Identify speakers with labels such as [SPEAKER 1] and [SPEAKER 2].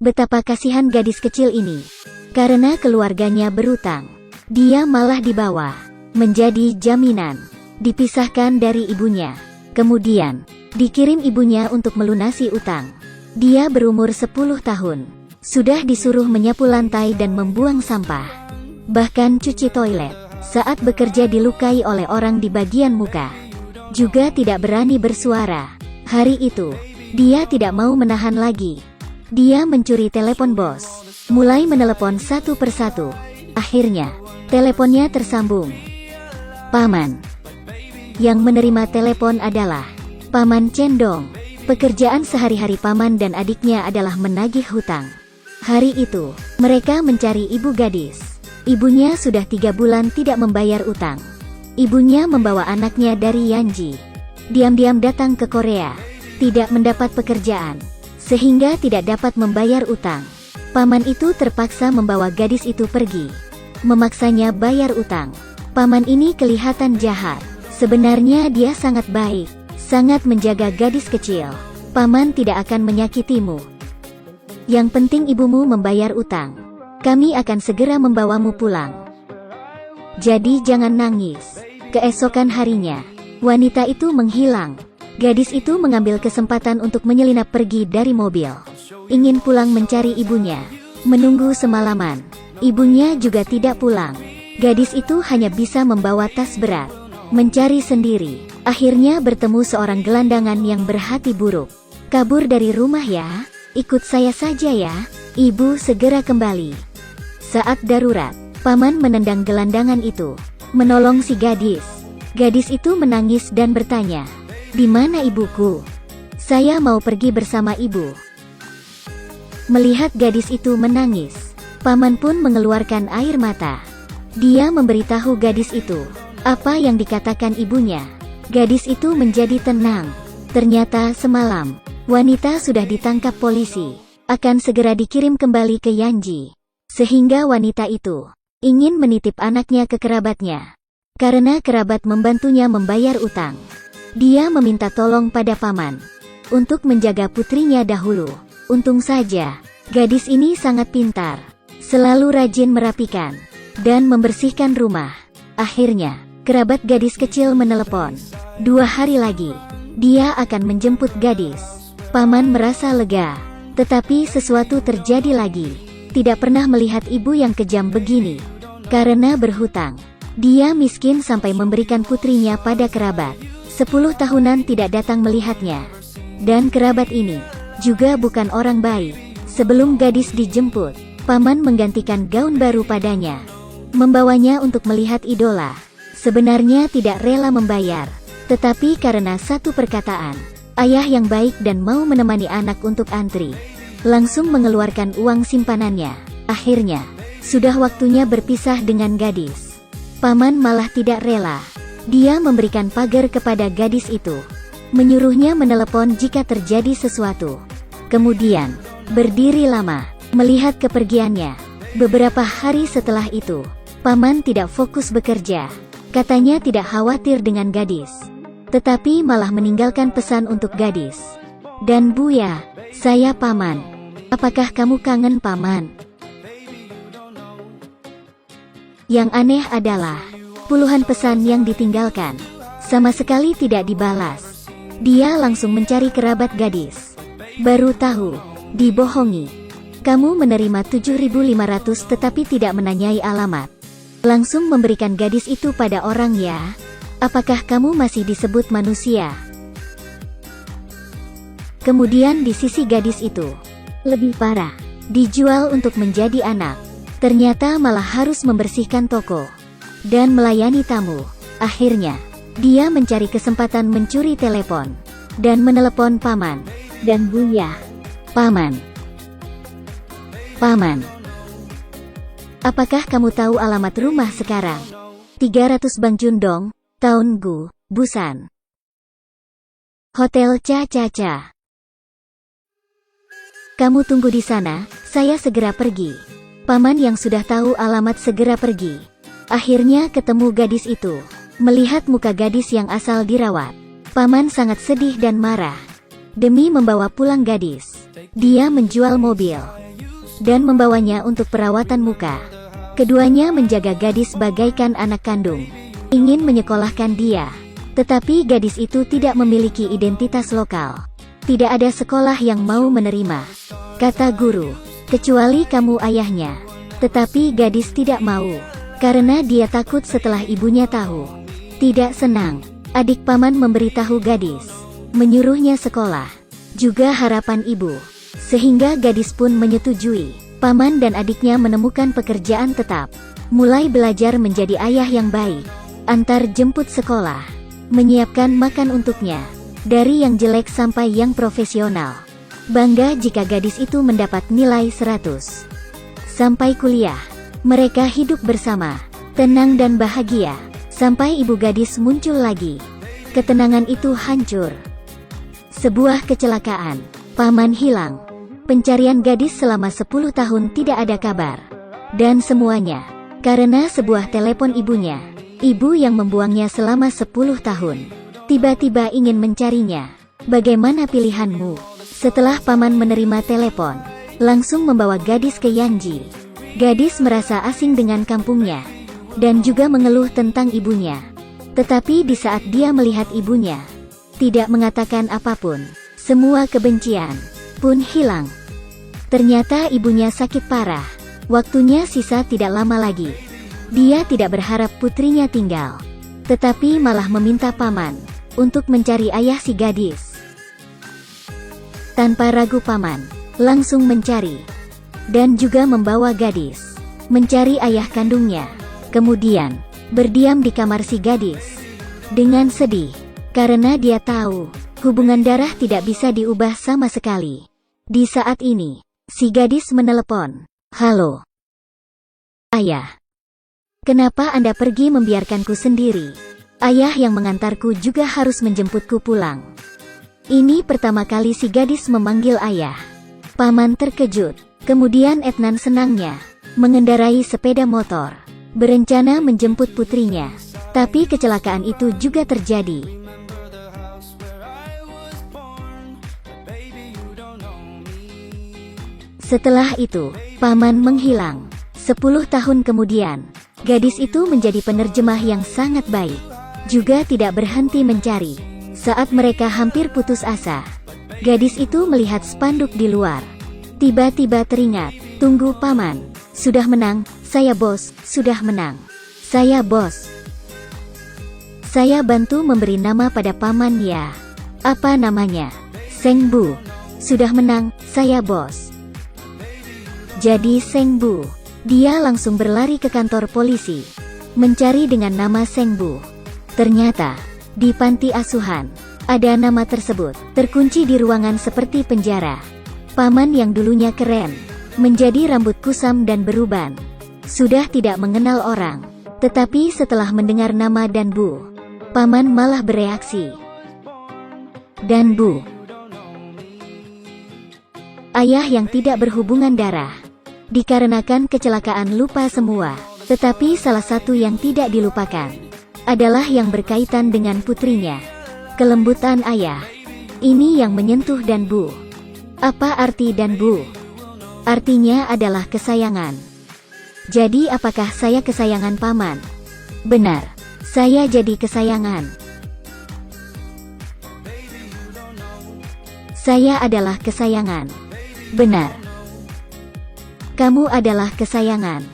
[SPEAKER 1] Betapa kasihan gadis kecil ini. Karena keluarganya berutang, dia malah dibawa menjadi jaminan, dipisahkan dari ibunya. Kemudian, dikirim ibunya untuk melunasi utang. Dia berumur 10 tahun. Sudah disuruh menyapu lantai dan membuang sampah. Bahkan cuci toilet. Saat bekerja dilukai oleh orang di bagian muka. Juga tidak berani bersuara. Hari itu, dia tidak mau menahan lagi. Dia mencuri telepon bos. Mulai menelepon satu persatu. Akhirnya, teleponnya tersambung. Paman. Yang menerima telepon adalah Paman Cendong. Pekerjaan sehari-hari paman dan adiknya adalah menagih hutang. Hari itu, mereka mencari ibu gadis. Ibunya sudah 3 bulan tidak membayar utang. Ibunya membawa anaknya dari Yanji. Diam-diam datang ke Korea. Tidak mendapat pekerjaan, sehingga tidak dapat membayar utang. Paman itu terpaksa membawa gadis itu pergi. Memaksanya bayar utang. Paman ini kelihatan jahat. Sebenarnya dia sangat baik. Sangat menjaga gadis kecil. Paman tidak akan menyakitimu. Yang penting ibumu membayar utang. Kami akan segera membawamu pulang. Jadi jangan nangis. Keesokan harinya, wanita itu menghilang. Gadis itu mengambil kesempatan untuk menyelinap pergi dari mobil. Ingin pulang mencari ibunya. Menunggu semalaman. Ibunya juga tidak pulang. Gadis itu hanya bisa membawa tas berat. Mencari sendiri. Akhirnya bertemu seorang gelandangan yang berhati buruk. Kabur dari rumah ya. Ikut saya saja ya. Ibu segera kembali. Saat darurat, paman menendang gelandangan itu. Menolong si gadis. Gadis itu menangis dan bertanya, "Di mana ibuku? Saya mau pergi bersama ibu." Melihat gadis itu menangis, paman pun mengeluarkan air mata. Dia memberitahu gadis itu apa yang dikatakan ibunya. Gadis itu menjadi tenang. Ternyata semalam, wanita sudah ditangkap polisi. Akan segera dikirim kembali ke Yanji. Sehingga wanita itu ingin menitip anaknya ke kerabatnya. Karena kerabat membantunya membayar utang. Dia meminta tolong pada paman untuk menjaga putrinya dahulu. Untung saja, gadis ini sangat pintar. Selalu rajin merapikan dan membersihkan rumah. Akhirnya, kerabat gadis kecil menelepon. 2 hari lagi, dia akan menjemput gadis. Paman merasa lega. Tetapi sesuatu terjadi lagi. Tidak pernah melihat ibu yang kejam begini. Karena berhutang, dia miskin sampai memberikan putrinya pada kerabat. 10 tahunan tidak datang melihatnya. Dan kerabat ini juga bukan orang baik. Sebelum gadis dijemput, paman menggantikan gaun baru padanya. Membawanya untuk melihat idola. Sebenarnya tidak rela membayar. Tetapi karena satu perkataan, ayah yang baik dan mau menemani anak untuk antri, langsung mengeluarkan uang simpanannya. Akhirnya, sudah waktunya berpisah dengan gadis. Paman malah tidak rela. Dia memberikan pagar kepada gadis itu. Menyuruhnya menelepon jika terjadi sesuatu. Kemudian, berdiri lama, melihat kepergiannya. Beberapa hari setelah itu, paman tidak fokus bekerja. Katanya tidak khawatir dengan gadis. Tetapi malah meninggalkan pesan untuk gadis. "Dan Buya, saya paman. Apakah kamu kangen paman?" Yang aneh adalah, puluhan pesan yang ditinggalkan sama sekali tidak dibalas. Dia langsung mencari kerabat gadis. Baru tahu, dibohongi. "Kamu menerima 7.500 tetapi tidak menanyai alamat. Langsung memberikan gadis itu pada orang ya. Apakah kamu masih disebut manusia?" Kemudian di sisi gadis itu, lebih parah, dijual untuk menjadi anak. Ternyata malah harus membersihkan toko dan melayani tamu. Akhirnya, dia mencari kesempatan mencuri telepon dan menelepon paman dan Buya. "Paman, paman, apakah kamu tahu alamat rumah sekarang? 300 Bang Jundong, Taungu, Busan. Hotel Cha Cha Cha. Kamu tunggu di sana, saya segera pergi." Paman yang sudah tahu alamat segera pergi. Akhirnya ketemu gadis itu. Melihat muka gadis yang asal dirawat, paman sangat sedih dan marah. Demi membawa pulang gadis, dia menjual mobil dan membawanya untuk perawatan muka. Keduanya menjaga gadis bagaikan anak kandung, ingin menyekolahkan dia. Tetapi gadis itu tidak memiliki identitas lokal. Tidak ada sekolah yang mau menerima, kata guru, kecuali kamu ayahnya. Tetapi gadis tidak mau, karena dia takut setelah ibunya tahu. Tidak senang, adik paman memberitahu gadis, menyuruhnya sekolah, juga harapan ibu. Sehingga gadis pun menyetujui. Paman dan adiknya menemukan pekerjaan tetap, mulai belajar menjadi ayah yang baik, antar jemput sekolah, menyiapkan makan untuknya, dari yang jelek sampai yang profesional. Bangga jika gadis itu mendapat nilai 100. Sampai kuliah, mereka hidup bersama, tenang dan bahagia, sampai ibu gadis muncul lagi. Ketenangan itu hancur. Sebuah kecelakaan, paman hilang. Pencarian gadis selama 10 tahun tidak ada kabar. Dan semuanya, karena sebuah telepon ibunya. Ibu yang membuangnya selama 10 tahun. Tiba-tiba ingin mencarinya. Bagaimana pilihanmu? Setelah paman menerima telepon, langsung membawa gadis ke Yanji. Gadis merasa asing dengan kampungnya, dan juga mengeluh tentang ibunya. Tetapi di saat dia melihat ibunya, tidak mengatakan apapun. Semua kebencian pun hilang. Ternyata ibunya sakit parah. Waktunya sisa tidak lama lagi. Dia tidak berharap putrinya tinggal, tetapi malah meminta paman untuk mencari ayah si gadis. Tanpa ragu paman langsung mencari, dan juga membawa gadis mencari ayah kandungnya. Kemudian berdiam di kamar si gadis dengan sedih, karena dia tahu hubungan darah tidak bisa diubah sama sekali. Di saat ini, si gadis menelepon. Halo, ayah. Kenapa Anda pergi membiarkanku sendiri? Ayah yang mengantarku juga harus menjemputku pulang. Ini pertama kali si gadis memanggil ayah. Paman terkejut. Kemudian Etnan senangnya mengendarai sepeda motor, berencana menjemput putrinya. Tapi kecelakaan itu juga terjadi. Setelah itu, paman menghilang. 10 tahun kemudian, gadis itu menjadi penerjemah yang sangat baik. Juga tidak berhenti mencari. Saat mereka hampir putus asa, gadis itu melihat spanduk di luar. Tiba-tiba teringat, tunggu paman, sudah menang, saya bos, sudah menang. Saya bos. Saya bantu memberi nama pada paman ya. Apa namanya? Seng Bu. Sudah menang, saya bos. Jadi Seng Bu. Dia langsung berlari ke kantor polisi, mencari dengan nama Seng Bu. Ternyata, di panti asuhan, ada nama tersebut, terkunci di ruangan seperti penjara. Paman yang dulunya keren, menjadi rambut kusam dan beruban. Sudah tidak mengenal orang. Tetapi setelah mendengar nama Dan Bu, paman malah bereaksi. Dan Bu, ayah yang tidak berhubungan darah. Dikarenakan kecelakaan lupa semua. Tetapi salah satu yang tidak dilupakan adalah yang berkaitan dengan putrinya. Kelembutan ayah. Ini yang menyentuh Dan Bu. Apa arti Dan Bu? Artinya adalah kesayangan. Jadi apakah saya kesayangan paman? Benar, saya jadi kesayangan. Saya adalah kesayangan. Benar. Kamu adalah kesayangan.